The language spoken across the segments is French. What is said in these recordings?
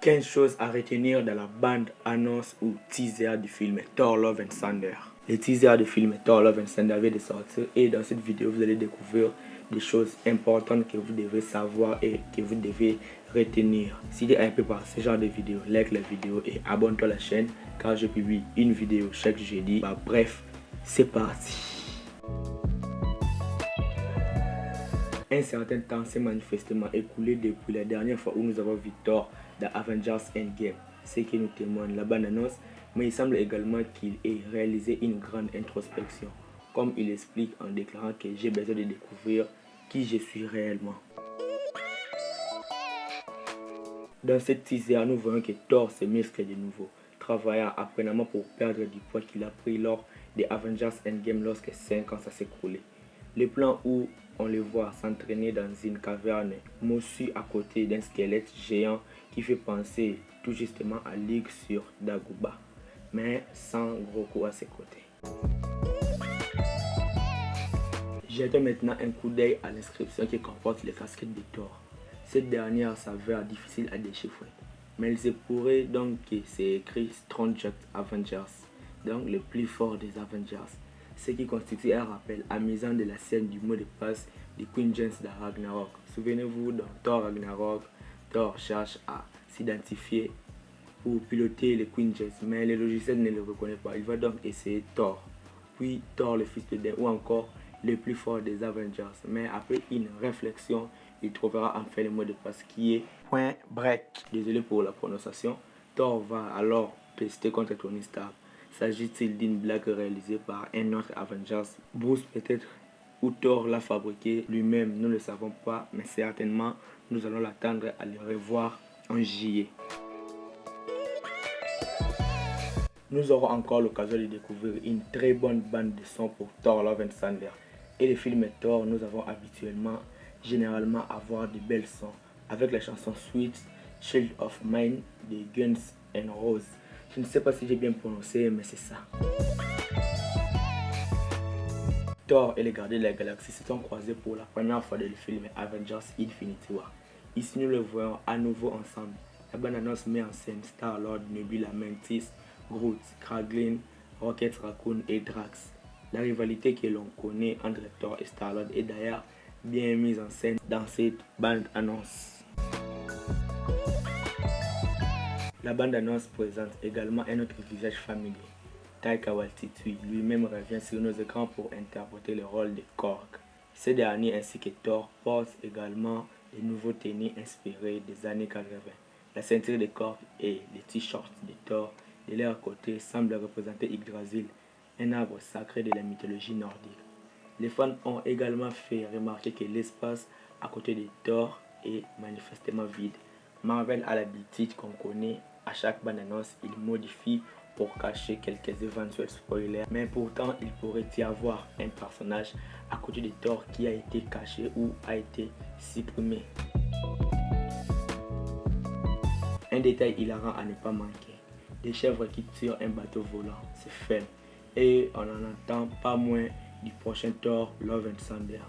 15 choses à retenir dans la bande-annonce ou teaser du film Thor Love and Thunder. Le teaser du film Thor Love and Thunder vient de sortir et dans cette vidéo vous allez découvrir des choses importantes que vous devez savoir et que vous devez retenir. Si tu es hypé par ce genre de vidéos, like la vidéo et abonne-toi à la chaîne car je publie une vidéo chaque jeudi. Bref, c'est parti. Un certain temps s'est manifestement écoulé depuis la dernière fois où nous avons vu Thor dans Avengers Endgame, ce qui nous témoigne la bande-annonce, mais il semble également qu'il ait réalisé une grande introspection, comme il explique en déclarant que j'ai besoin de découvrir qui je suis réellement. Dans cette teaser, nous voyons que Thor se muscle de nouveau, travaillant apprenamment pour perdre du poids qu'il a pris lors des Avengers Endgame lorsque 5 ans ça s'est écoulé. Le plan où on le voit s'entraîner dans une caverne mossue à côté d'un squelette géant qui fait penser tout justement à League sur Dagobah, mais sans Grogu à ses côtés. Jetons maintenant un coup d'œil à l'inscription qui comporte les casquettes de Thor. Cette dernière s'avère difficile à déchiffrer, mais il se pourrait donc que c'est écrit Strongest Avengers, donc le plus fort des Avengers, ce qui constitue un rappel amusant de la scène du mot de passe de Queen James dans Ragnarok. Souvenez-vous, dans Thor Ragnarok, Thor cherche à s'identifier pour piloter le Queen James, mais le logiciel ne le reconnaît pas. Il va donc essayer Thor, puis Thor le fils de Odin ou encore le plus fort des Avengers. Mais après une réflexion, il trouvera enfin le mot de passe qui est point break. Désolé pour la prononciation. Thor va alors pester contre Tony Stark. S'agit-il d'une blague réalisée par un autre Avengers, Bruce peut-être, ou Thor l'a fabriqué lui-même? Nous ne le savons pas, mais certainement nous allons l'attendre à le revoir en juillet. Nous aurons encore l'occasion de découvrir une très bonne bande de son pour Thor Love and Thunder. Et les films Thor, nous avons généralement avoir de belles sons, avec la chanson Sweet Child of Mine de Guns N' Roses. Je ne sais pas si j'ai bien prononcé, mais c'est ça. Thor et les gardiens de la galaxie se sont croisés pour la première fois dans le film Avengers Infinity War. Ici nous le voyons à nouveau ensemble. La bande-annonce met en scène Star-Lord, Nebula, Mantis, Groot, Kraglin, Rocket Raccoon et Drax. La rivalité que l'on connaît entre Thor et Star-Lord est d'ailleurs bien mise en scène dans cette bande-annonce. La bande-annonce présente également un autre visage familier. Taika Waititi lui-même revient sur nos écrans pour interpréter le rôle de Korg. Ce dernier ainsi que Thor portent également de nouveaux tenues inspirés des années 80. La ceinture de Korg et les t-shirts de Thor de leur côté semblent représenter Yggdrasil, un arbre sacré de la mythologie nordique. Les fans ont également fait remarquer que l'espace à côté de Thor est manifestement vide. Marvel a l'habitude qu'on connaît, à chaque bande-annonce, il modifie pour cacher quelques éventuels spoilers. Mais pourtant, il pourrait y avoir un personnage à côté de Thor qui a été caché ou a été supprimé. Un détail hilarant à ne pas manquer. Des chèvres qui tirent un bateau volant, c'est fun. Et on n'en entend pas moins du prochain Thor Love and Thunder.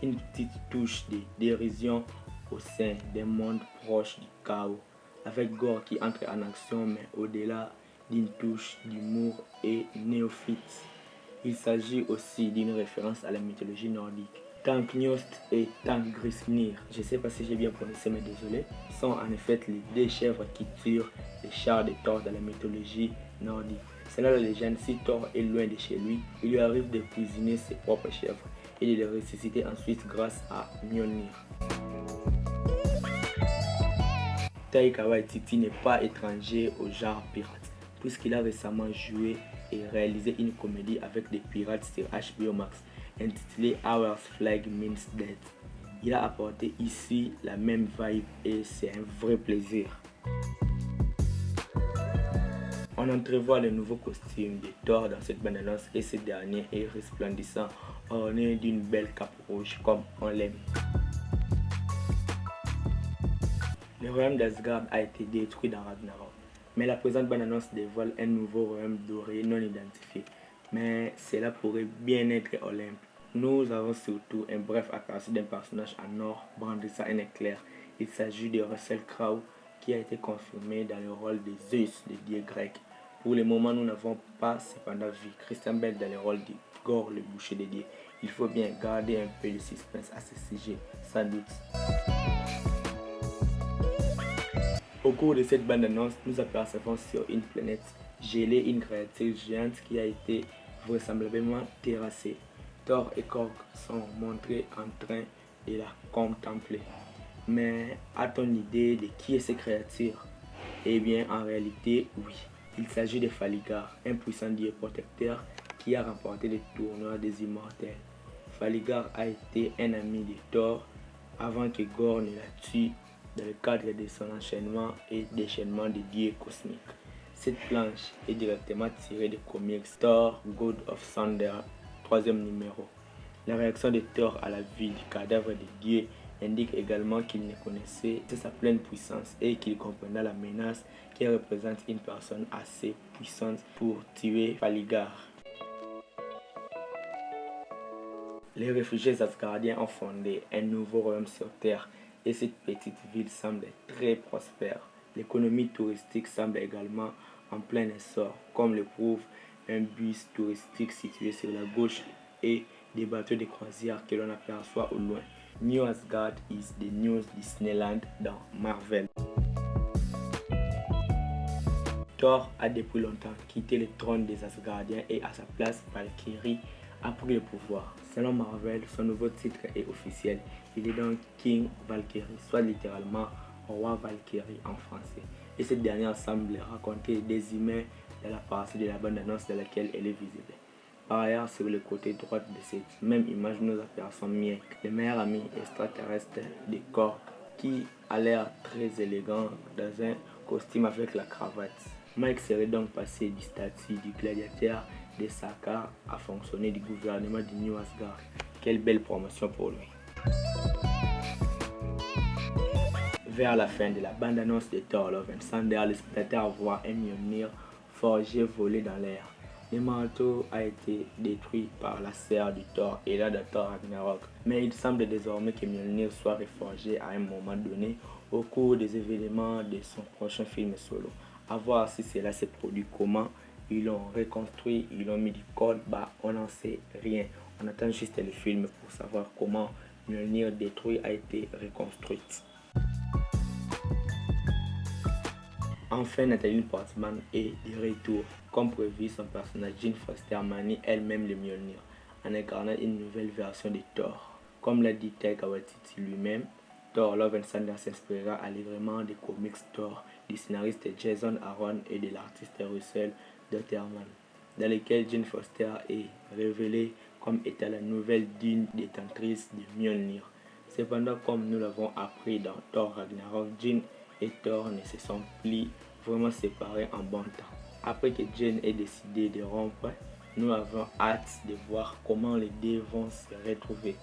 Une petite touche de dérision au sein d'un monde proche du chaos, avec Gore qui entre en action mais au-delà d'une touche d'humour et néophyte. Il s'agit aussi d'une référence à la mythologie nordique. Tankniost et Tankgrisnir, je ne sais pas si j'ai bien prononcé mais désolé, sont en effet les deux chèvres qui tirent les chars de Thor dans la mythologie nordique. Selon la légende, si Thor est loin de chez lui, il lui arrive de cuisiner ses propres chèvres et de les ressusciter ensuite grâce à Mjolnir. Taika Waititi n'est pas étranger au genre pirate, puisqu'il a récemment joué et réalisé une comédie avec des pirates sur HBO Max, intitulée Our Flag Means Death. Il a apporté ici la même vibe et c'est un vrai plaisir. On entrevoit le nouveau costume de Thor dans cette bande-annonce et ce dernier est resplendissant, orné d'une belle cape rouge comme on l'aime. Le royaume d'Asgard a été détruit dans Ragnarok, mais la présente bande-annonce dévoile un nouveau royaume doré non identifié, mais cela pourrait bien être Olympe. Nous avons surtout un bref aperçu d'un personnage en or brandissant un éclair. Il s'agit de Russell Crowe qui a été confirmé dans le rôle de Zeus, le dieu grec. Pour le moment, nous n'avons pas cependant vu Christian Bale dans le rôle de Gore, le boucher des dieux. Il faut bien garder un peu de suspense à ce sujet, sans doute. Au cours de cette bande-annonce, nous apercevons sur une planète gelée une créature géante qui a été vraisemblablement terrassée. Thor et Korg sont montrés en train de la contempler. Mais a-t-on une idée de qui est cette créature? Eh bien, en réalité, oui. Il s'agit de Faligar, un puissant dieu protecteur qui a remporté le tournoi des immortels. Faligar a été un ami de Thor avant que Gore ne la tue dans le cadre de son enchaînement et déchaînement des dieux cosmiques. Cette planche est directement tirée des comics Thor, God of Thunder, 3e numéro. La réaction de Thor à la vue du cadavre des dieux indique également qu'il ne connaissait sa pleine puissance et qu'il comprenait la menace qui représente une personne assez puissante pour tuer Faligar. Les réfugiés asgardiens ont fondé un nouveau royaume sur Terre et cette petite ville semble très prospère. L'économie touristique semble également en plein essor, comme le prouve un bus touristique situé sur la gauche et des bateaux de croisière que l'on aperçoit au loin. New Asgard is the new Disneyland dans Marvel. Thor a depuis longtemps quitté le trône des Asgardiens et à sa place, Valkyrie a pris le pouvoir. Selon Marvel, son nouveau titre est officiel. Il est donc King Valkyrie, soit littéralement Roi Valkyrie en français. Et cette dernière semble raconter des humains dans la partie de la bande-annonce dans laquelle elle est visible. Par ailleurs, sur le côté droit de cette même image, nous apercevons Miek, le meilleur ami extraterrestre de Korg, qui a l'air très élégant dans un costume avec la cravate. Mike serait donc passé du statut du gladiateur de Sakaar à fonctionner du gouvernement du New Asgard. Quelle belle promotion pour lui. Vers la fin de la bande-annonce de Thor Love and Thunder, le spectateur voit un Mjolnir forgé voler dans l'air. Le manteau a été détruit par la serre du Thor et là de Thor Ragnarok. Mais il semble désormais que Mjolnir soit reforgé à un moment donné au cours des événements de son prochain film solo. À voir si cela s'est produit, comment ils l'ont reconstruit, ils l'ont mis du code, on n'en sait rien. On attend juste le film pour savoir comment Mjolnir détruit a été reconstruite. Enfin, Natalie Portman est de retour. Comme prévu, son personnage Jane Foster manie elle-même le Mjolnir en incarnant une nouvelle version de Thor. Comme l'a dit Taika Waititi lui-même, Thor Love and Thunder s'inspirera allègrement des comics Thor du scénariste Jason Aaron et de l'artiste Russell Dotterman, dans lesquels Jane Foster est révélée comme étant la nouvelle digne détentrice de Mjolnir. Cependant, comme nous l'avons appris dans Thor Ragnarok, Jane et Thor ne se sont plus vraiment séparés en bon temps. Après que Jane ait décidé de rompre, nous avons hâte de voir comment les deux vont se retrouver.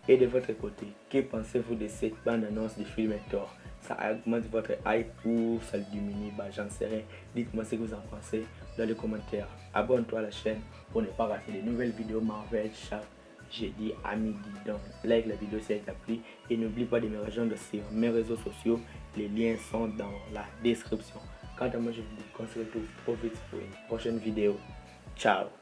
Et de votre côté, que pensez-vous de cette bande-annonce du film Thor? Ça augmente votre hype ou ça le diminue? J'en sais rien. Dites-moi ce que vous en pensez dans les commentaires. Abonne-toi à la chaîne pour ne pas rater de nouvelles vidéos Marvel chaque jeudi à midi. Donc, like la vidéo si elle t'a plu et n'oublie pas de me rejoindre sur mes réseaux sociaux. Les liens sont dans la description. Quant à moi, je vous dis qu'on se retrouve trop vite pour une prochaine vidéo. Ciao!